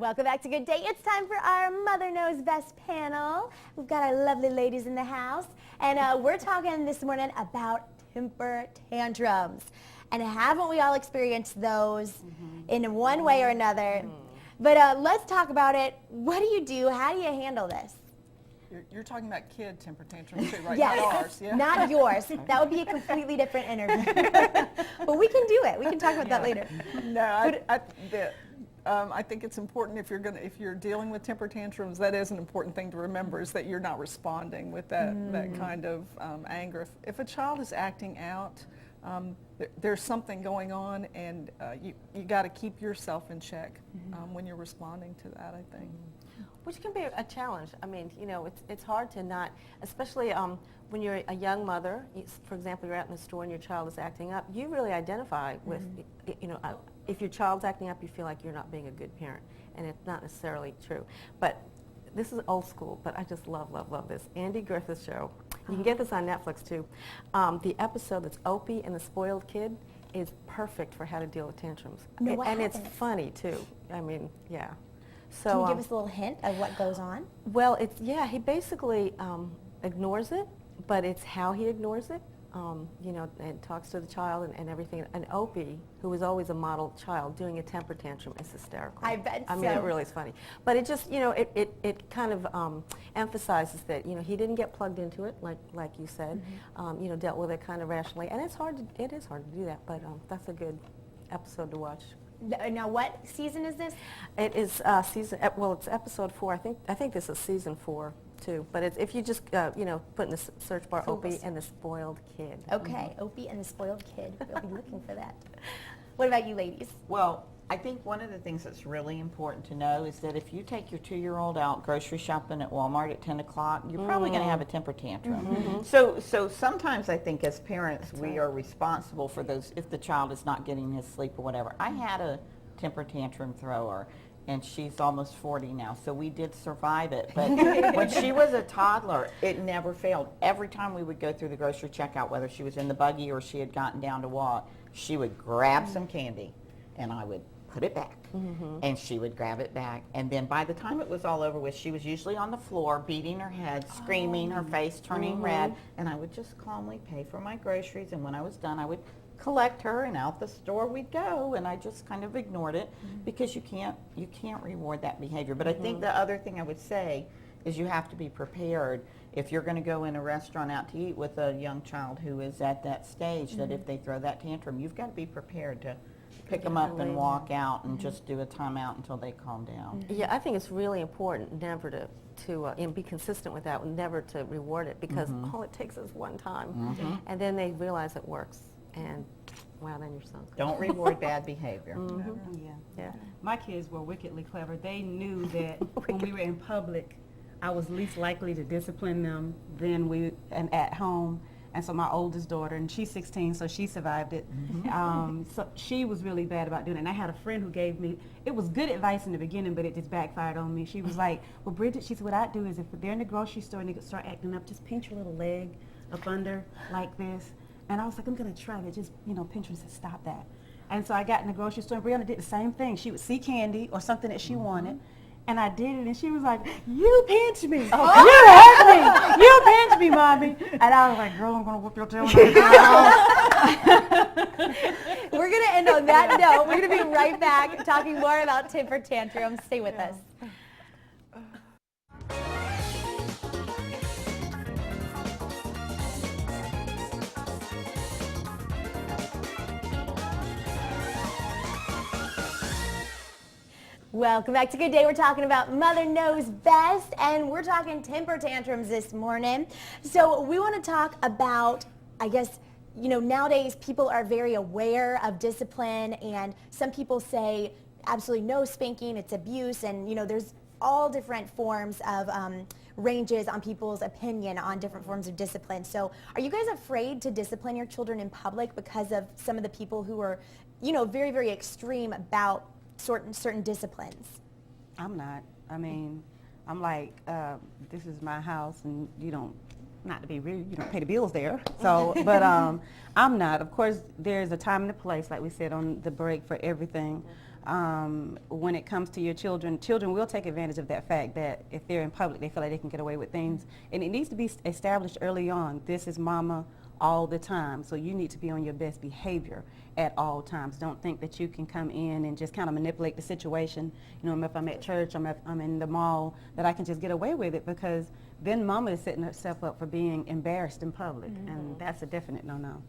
Welcome back to Good Day. It's time for our Mother Knows Best panel. We've got our lovely ladies in the house, and we're talking this morning about temper tantrums. And haven't we all experienced those in one way or another? But let's talk about it. What do you do? How do you handle this? You're talking about kid temper tantrums too, right? Yes, Not ours, yeah? not yours. That would be a completely different interview. But we can do it. We can talk about that later. No, I think it's important if you're dealing with temper tantrums. That is an important thing to remember, is that you're not responding with that kind of anger. If a child is acting out, there's something going on, and you got to keep yourself in check when you're responding to that, I think. Which can be a challenge. I mean, you know, it's hard to not, especially when you're a young mother. For example, you're out in the store and your child is acting up. You really identify with, you know, if your child's acting up, you feel like you're not being a good parent, and it's not necessarily true. But this is old school, but I just love this. Andy Griffith's show. You can get this on Netflix too. The episode that's Opie and the Spoiled Kid is perfect for how to deal with tantrums. No, and it's funny too. I mean, yeah. So, can you give us a little hint of what goes on? Well, he basically ignores it, but it's how he ignores it, you know, and talks to the child and everything. And Opie, who was always a model child, doing a temper tantrum is hysterical. I bet I mean, it really is funny. But it just, you know, it kind of emphasizes that, you know, he didn't get plugged into it, like you said, you know, dealt with it kind of rationally. And it is hard to do that, but that's a good episode to watch. Now, what season is this? It is it's episode 4. I think this is season 4 too. But if you just you know, put in the search bar Opie and the Spoiled Kid. Okay, Opie and the Spoiled Kid. We'll be looking for that. What about you, ladies? Well, I think one of the things that's really important to know is that if you take your 2-year-old out grocery shopping at Walmart at 10 o'clock, you're probably going to have a temper tantrum. So sometimes I think as parents we are responsible for those if the child is not getting his sleep or whatever. I had a temper tantrum thrower, and she's almost 40 now, so we did survive it. But when she was a toddler, it never failed. Every time we would go through the grocery checkout, whether she was in the buggy or she had gotten down to walk, she would grab some candy, and I would put it back, and she would grab it back, and then by the time it was all over with, she was usually on the floor beating her head, screaming, her face turning red, and I would just calmly pay for my groceries, and when I was done I would collect her, and out the store we'd go, and I just kind of ignored it because you can't reward that behavior. But I think the other thing I would say is you have to be prepared if you're going to go in a restaurant out to eat with a young child who is at that stage, that if they throw that tantrum, you've got to be prepared to pick them up and walk out and just do a timeout until they calm down. Yeah, I think it's really important never to and be consistent with that, never to reward it, because all it takes is one time, and then they realize it works, and wow, then you're sunk. Don't reward bad behavior. Yeah. My kids were wickedly clever. They knew that when we were in public, I was least likely to discipline them than at home. And so my oldest daughter, and she's 16, so she survived it. So she was really bad about doing it. And I had a friend who gave me, it was good advice in the beginning, but it just backfired on me. She was like, well, Bridget, she said, what I do is if they're in the grocery store and they start acting up, just pinch your little leg up under like this. And I was like, I'm going to try to just, you know, pinch her and say, stop that. And so I got in the grocery store, and Brianna did the same thing. She would see candy or something that she wanted. And I did it, and she was like, you pinched me. You hurt me. You pinched me, Mommy. And I was like, girl, I'm going to whoop your tail. We're going to end on that note. We're going to be right back talking more about temper tantrums. Stay with us. Welcome back to Good Day. We're talking about Mother Knows Best, and we're talking temper tantrums this morning. So we want to talk about, I guess, you know, nowadays people are very aware of discipline, and some people say absolutely no spanking, it's abuse, and, you know, there's all different forms of ranges on people's opinion on different forms of discipline. So are you guys afraid to discipline your children in public because of some of the people who are, you know, very, very extreme about certain disciplines? I'm not. I mean, I'm like, this is my house, and you don't, not to be rude, you don't pay the bills there. So, but I'm not. Of course, there's a time and a place, like we said on the break, for everything. When it comes to your children, children will take advantage of that fact that if they're in public, they feel like they can get away with things. And it needs to be established early on. This is mama all the time. So you need to be on your best behavior at all times. Don't think that you can come in and just kind of manipulate the situation. You know, if I'm at church, I'm in the mall, that I can just get away with it, because then mama is setting herself up for being embarrassed in public. And that's a definite no-no.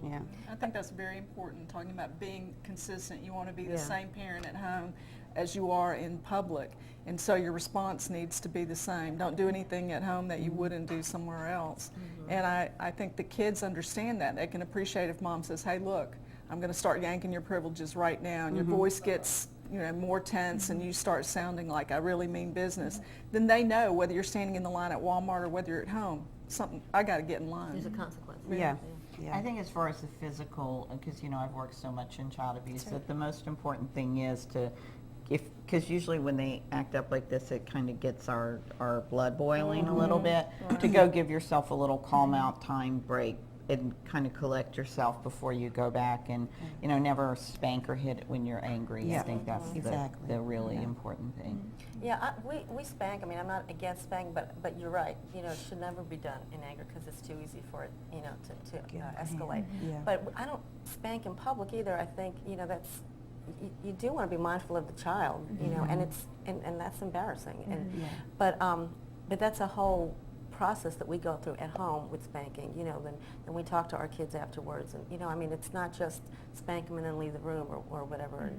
Yeah. I think that's very important, talking about being consistent. You want to be the Yeah. same parent at home as you are in public, and so your response needs to be the same. Don't do anything at home that you wouldn't do somewhere else. And I think the kids understand that. They can appreciate if mom says, hey, look, I'm going to start yanking your privileges right now, and your voice gets more tense, and you start sounding like I really mean business. Then they know, whether you're standing in the line at Walmart or whether you're at home, I got to get in line. There's a consequence. Yeah. Yeah. I think as far as the physical, because I've worked so much in child abuse, that the most important thing is to, because usually when they act up like this, it kind of gets our blood boiling a little bit, to go give yourself a little calm out time break and kind of collect yourself before you go back, and never spank or hit when you're angry. Yeah. I think that's Exactly. the really important thing. Yeah, we spank. I mean, I'm not against spanking, but you're right. It should never be done in anger, because it's too easy for it, to escalate. Yeah. But I don't spank in public either. I think, that's, you do want to be mindful of the child, and it's, and that's embarrassing. And, but that's a whole process that we go through at home with spanking, then we talk to our kids afterwards, and I mean, it's not just spank them and then leave the room or whatever.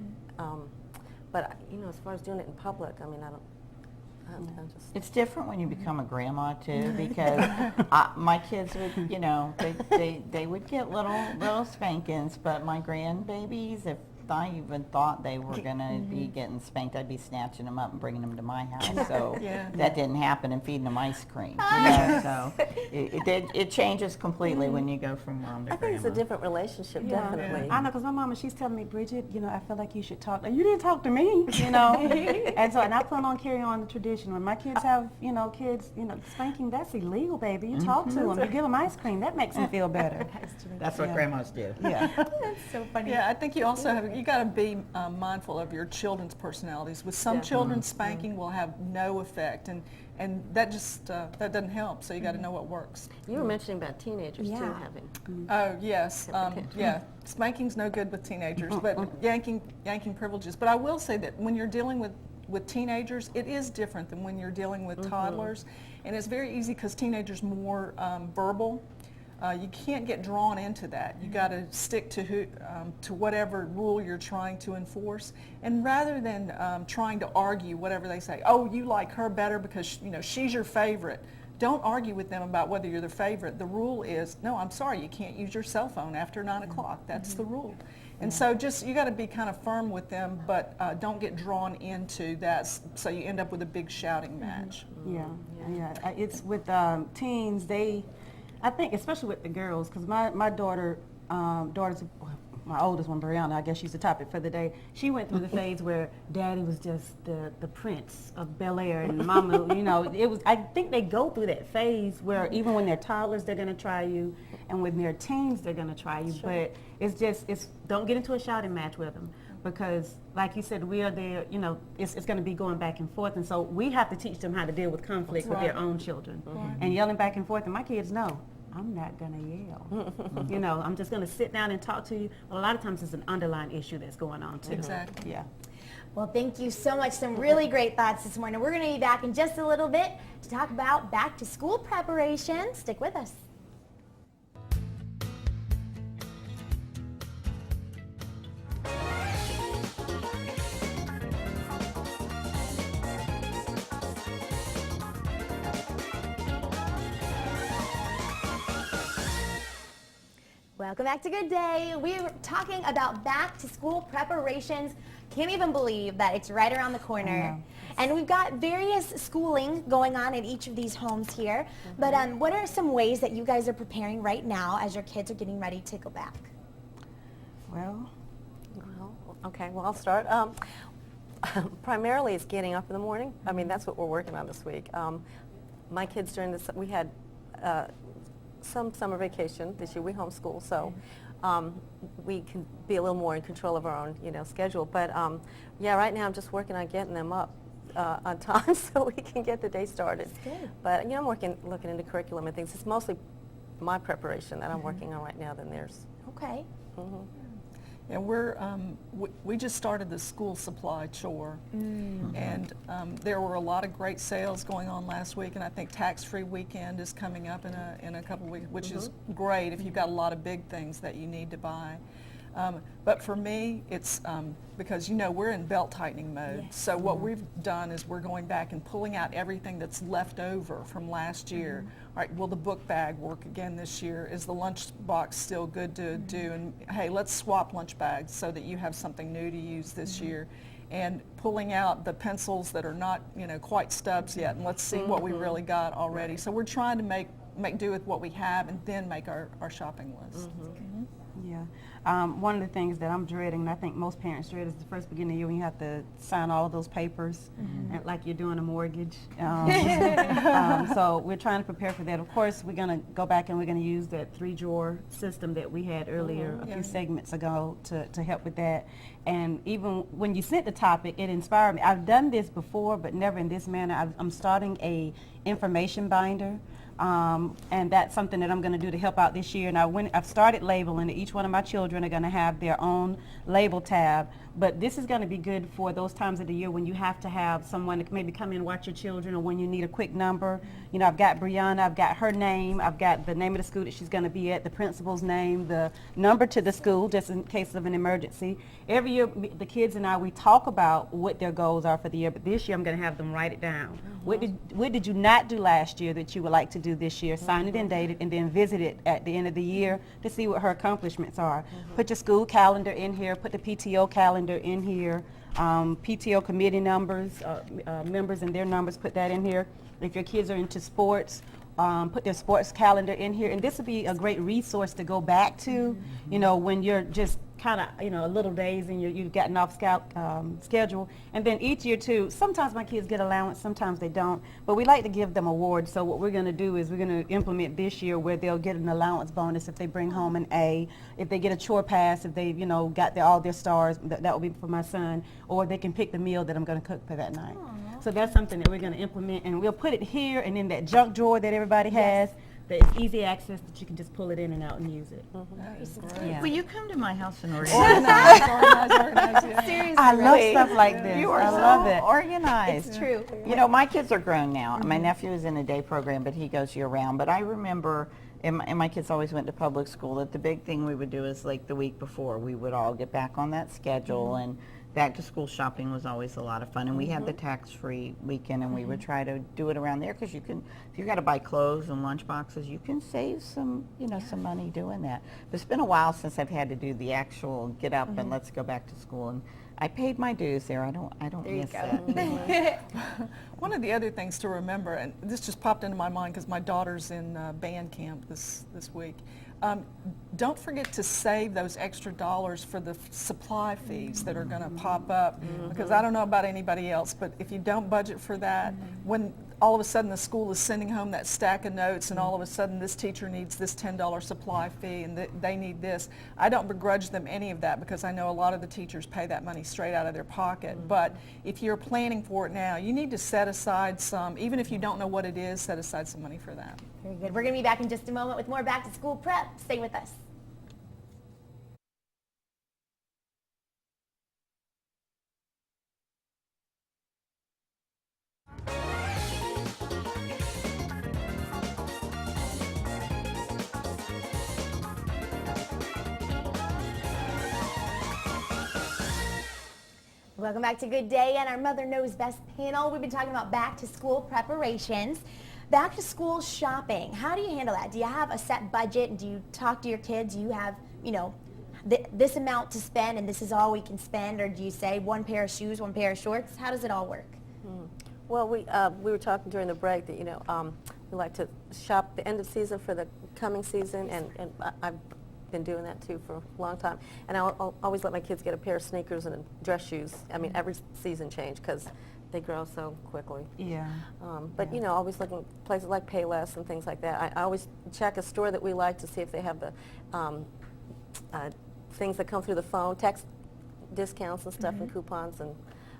But as far as doing it in public, I mean, I'm just. It's different when you become a grandma too, because my kids would, they would get little spankings, but my grandbabies, if I even thought they were going to be getting spanked, I'd be snatching them up and bringing them to my house. So that didn't happen, and feeding them ice cream. So it changes completely when you go from mom to grandma. I think it's a different relationship, definitely. I know, because my mama, she's telling me, Bridget, I feel like you should talk. You didn't talk to me, and I plan on carrying on the tradition. When my kids have, kids, spanking, that's illegal, baby. You talk to them, you give them ice cream. That makes them feel better. That's what grandmas do. Yeah. That's so funny. Yeah, I think you also you got to be mindful of your children's personalities. With some children, spanking will have no effect, and that just that doesn't help. So you got to know what works. You were mentioning about teenagers too having. Oh yes, spanking's no good with teenagers, but yanking privileges. But I will say that when you're dealing with teenagers, it is different than when you're dealing with toddlers, and it's very easy because teenagers more verbal. You can't get drawn into that. You got to stick to whatever rule you're trying to enforce, and rather than trying to argue whatever they say, oh, you like her better because she's your favorite. Don't argue with them about whether you're their favorite. The rule is, no, I'm sorry, you can't use your cell phone after 9 o'clock. That's the rule. And so you got to be kind of firm with them, but don't get drawn into that, so you end up with a big shouting match. Yeah. It's with teens, I think, especially with the girls, because my daughters, my oldest one, Brianna, I guess she's the topic for the day. She went through the phase where daddy was just the prince of Bel-Air, and mama, it was. I think they go through that phase where even when they're toddlers, they're gonna try you, and when they're teens, they're gonna try you. Sure. But it's don't get into a shouting match with them, because like you said, we are there, it's going to be going back and forth, and so we have to teach them how to deal with conflict with their own children. And yelling back and forth, and my kids know, I'm not going to yell. I'm just going to sit down and talk to you. Well, a lot of times it's an underlying issue that's going on too. Exactly. Yeah. Well, thank you so much. Some really great thoughts this morning. We're going to be back in just a little bit to talk about back to school preparation. Stick with us. Welcome back to Good Day. We're talking about back to school preparations. Can't even believe that it's right around the corner. And we've got various schooling going on in each of these homes here. But what are some ways that you guys are preparing right now as your kids are getting ready to go back? Well, okay, well, I'll start. Primarily it's getting up in the morning. I mean, that's what we're working on this week. My kids we had some summer vacation this year. We homeschool, so we can be a little more in control of our own, schedule. But yeah, right now I'm just working on getting them up on time so we can get the day started. Good. But I'm looking into curriculum and things. It's mostly my preparation that I'm working on right now than theirs. Okay. Yeah, we just started the school supply chore, and there were a lot of great sales going on last week, and I think tax-free weekend is coming up in a couple of weeks, which is great if you've got a lot of big things that you need to buy. But for me, it's because we're in belt tightening mode. Yes. So what we've done is we're going back and pulling out everything that's left over from last year. All right, will the book bag work again this year? Is the lunch box still good to do? And hey, let's swap lunch bags so that you have something new to use this year. And pulling out the pencils that are not quite stubs yet, and let's see what we really got already. So we're trying to make do with what we have and then make our shopping list. Yeah. One of the things that I'm dreading, and I think most parents dread, is the first beginning of the year when you have to sign all of those papers, and like you're doing a mortgage. So we're trying to prepare for that. Of course, we're going to go back and we're going to use that 3-drawer system that we had earlier a few segments ago to help with that. And even when you sent the topic, it inspired me. I've done this before, but never in this manner. I'm starting a information binder. And that's something that I'm going to do to help out this year. And I've started labeling it. Each one of my children are going to have their own label tab. But this is going to be good for those times of the year when you have to have someone to maybe come in and watch your children, or when you need a quick number. I've got Brianna, I've got her name, I've got the name of the school that she's going to be at, the principal's name, the number to the school, just in case of an emergency. Every year, the kids and I, we talk about what their goals are for the year, but this year I'm going to have them write it down. What did you not do last year that you would like to do this year? Sign it and date it, and then visit it at the end of the year to see what her accomplishments are. Put your school calendar in here, put the PTO calendar in here, PTO committee numbers, members and their numbers, put that in here. If your kids are into sports, put their sports calendar in here, and this would be a great resource to go back to, when you're just kind of, a little days and you've gotten off schedule. And then each year too, sometimes my kids get allowance, sometimes they don't, but we like to give them awards. So what we're going to do is we're going to implement this year where they'll get an allowance bonus if they bring home an A, if they get a chore pass, if they, got all their stars, that will be for my son, or they can pick the meal that I'm going to cook for that night. So that's something that we're going to implement, and we'll put it here and in that junk drawer that everybody has. That it's easy access, that you can just pull it in and out and use it. That is great. Will you come to my house and organize? Organize, yeah. Seriously. I love stuff like this. You are I so love it. Organized. It's true. My kids are grown now. My nephew is in a day program, but he goes year round. But I remember, and my kids always went to public school, that the big thing we would do is like the week before, we would all get back on that schedule, and back to school shopping was always a lot of fun. And we had the tax-free weekend, and we would try to do it around there, because you can, if you got to buy clothes and lunch boxes, you can save some, some money doing that. But it's been a while since I've had to do the actual get up and let's go back to school. And I paid my dues there. I don't miss that. One of the other things to remember, and this just popped into my mind because my daughter's in band camp this week. Don't forget to save those extra dollars for the supply fees that are going to pop up, because I don't know about anybody else, but if you don't budget for that, when all of a sudden the school is sending home that stack of notes, and all of a sudden this teacher needs this $10 supply fee and they need this, I don't begrudge them any of that, because I know a lot of the teachers pay that money straight out of their pocket. But if you're planning for it now, you need to set aside some, even if you don't know what it is, set aside some money for that. Very good. We're going to be back in just a moment with more back to school prep. Stay with us. Welcome back to Good Day and our Mother Knows Best panel. We've been talking about back to school preparations. Back to school shopping, how do you handle that? Do you have a set budget? Do you talk to your kids? Do you have, this amount to spend and this is all we can spend? Or do you say one pair of shoes, one pair of shorts? How does it all work? Well, we were talking during the break that, we like to shop the end of season for the coming season, and I've been doing that too for a long time. And I'll always let my kids get a pair of sneakers and dress shoes. I mean, every season change, because they grow so quickly. Yeah. But always looking at places like Payless and things like that. I always check a store that we like to see if they have the things that come through the phone, text discounts and stuff and coupons, and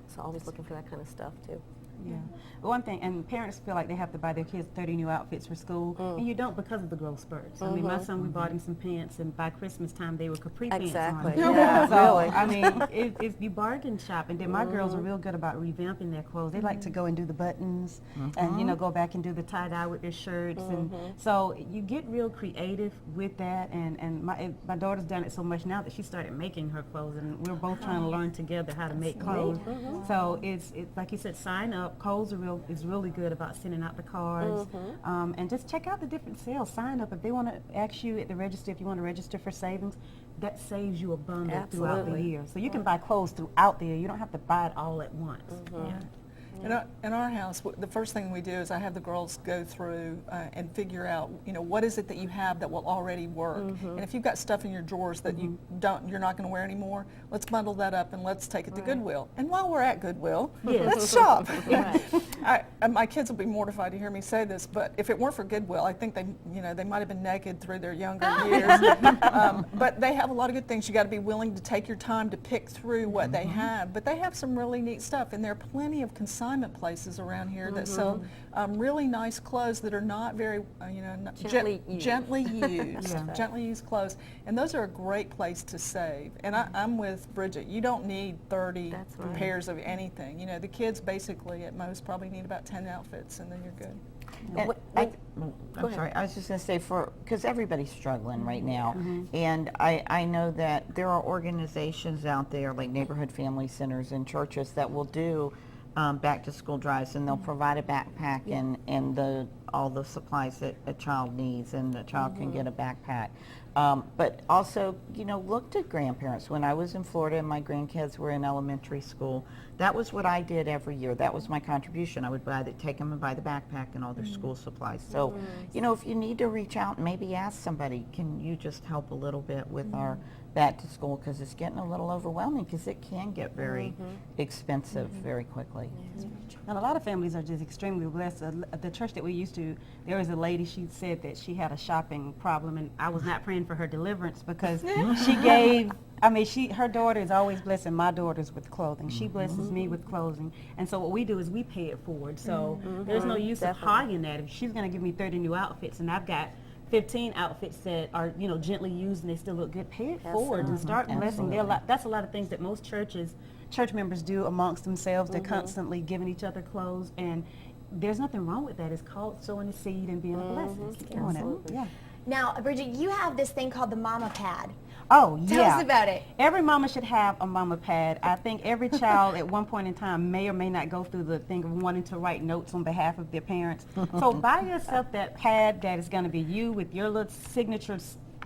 so always looking for that kind of stuff too. Yeah. One thing, and parents feel like they have to buy their kids 30 new outfits for school, and you don't because of the growth spurts. I mean, my son, we bought him some pants, and by Christmas time, they were capri pants Exactly. on. Yeah, So, really. I mean, if you bargain shop, and then my girls are real good about revamping their clothes. They like to go and do the buttons, and, you know, go back and do the tie-dye with their shirts. And so you get real creative with that, and my daughter's done it so much now that she started making her clothes, and we're both trying to learn together how to make clothes. So it's like you said, sign up. Kohl's is really good about sending out the cards, and just check out the different sales. Sign up if they want to ask you at the register if you want to register for savings. That saves you a bundle throughout the year. So you can buy clothes throughout the year. You don't have to buy it all at once. In our house, the first thing we do is I have the girls go through and figure out, you know, what is it that you have that will already work. And if you've got stuff in your drawers that you're not going to wear anymore, let's bundle that up and let's take it to Goodwill. And while we're at Goodwill, let's shop. My kids will be mortified to hear me say this, but if it weren't for Goodwill, I think they might have been naked through their younger years. But they have a lot of good things. You got to be willing to take your time to pick through what they have. But they have some really neat stuff, and there are plenty of consignment places around here that sell really nice clothes that are not very, gently used, gently used clothes, and those are a great place to save. And I'm with Bridget. You don't need 30 pairs of anything. You know, the kids basically at most probably need about 10 outfits, and then you're good. I'm sorry, I was just going to say, because everybody's struggling right now, and I know that there are organizations out there like neighborhood family centers and churches that will do back to school drives, and they'll provide a backpack and all the supplies that a child needs, and the child can get a backpack. But also, you know, look to grandparents. When I was in Florida and my grandkids were in elementary school, that was what I did every year. That was my contribution. I would take them and buy the backpack and all their school supplies. So, you know, if you need to reach out and maybe ask somebody, can you just help a little bit with our back to school, because it's getting a little overwhelming, because it can get very expensive very quickly. And a lot of families are just extremely blessed. The church that we used to, there was a lady, she said that she had a shopping problem, and I was not praying for her deliverance, because she gave, her daughter is always blessing my daughters with clothing. She blesses me with clothing. And so what we do is we pay it forward. So there's no use of hogging that. If she's going to give me 30 new outfits, and I've got 15 outfits that are, you know, gently used and they still look good, pay it forward and start blessing. That's a lot of things that most church members do amongst themselves. They're constantly giving each other clothes, and there's nothing wrong with that. It's called sowing a seed and being a blessing. Keep doing it. Yeah. Now, Bridget, you have this thing called the Mama Pad. Oh, yeah. Tell us about it. Every mama should have a mama pad. I think every child at one point in time may or may not go through the thing of wanting to write notes on behalf of their parents. So buy yourself that pad that is going to be you with your little signature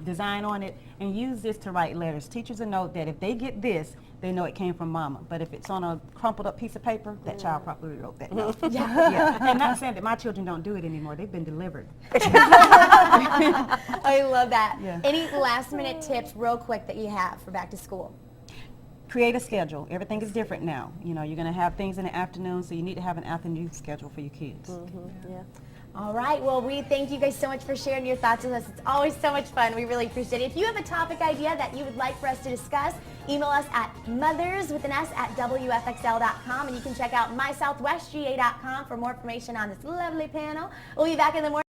design on it, and use this to write letters. Teachers will know that if they get this, they know it came from mama. But if it's on a crumpled up piece of paper, that child probably wrote that note. And not saying that my children don't do it anymore. They've been delivered. I love that. Yeah. Any last minute tips real quick that you have for back to school? Create a schedule. Everything is different now. You know, you're going to have things in the afternoon, so you need to have an afternoon schedule for your kids. All right. Well, we thank you guys so much for sharing your thoughts with us. It's always so much fun. We really appreciate it. If you have a topic idea that you would like for us to discuss, email us at mothers@WFXL.com, and you can check out mysouthwestga.com for more information on this lovely panel. We'll be back in the morning.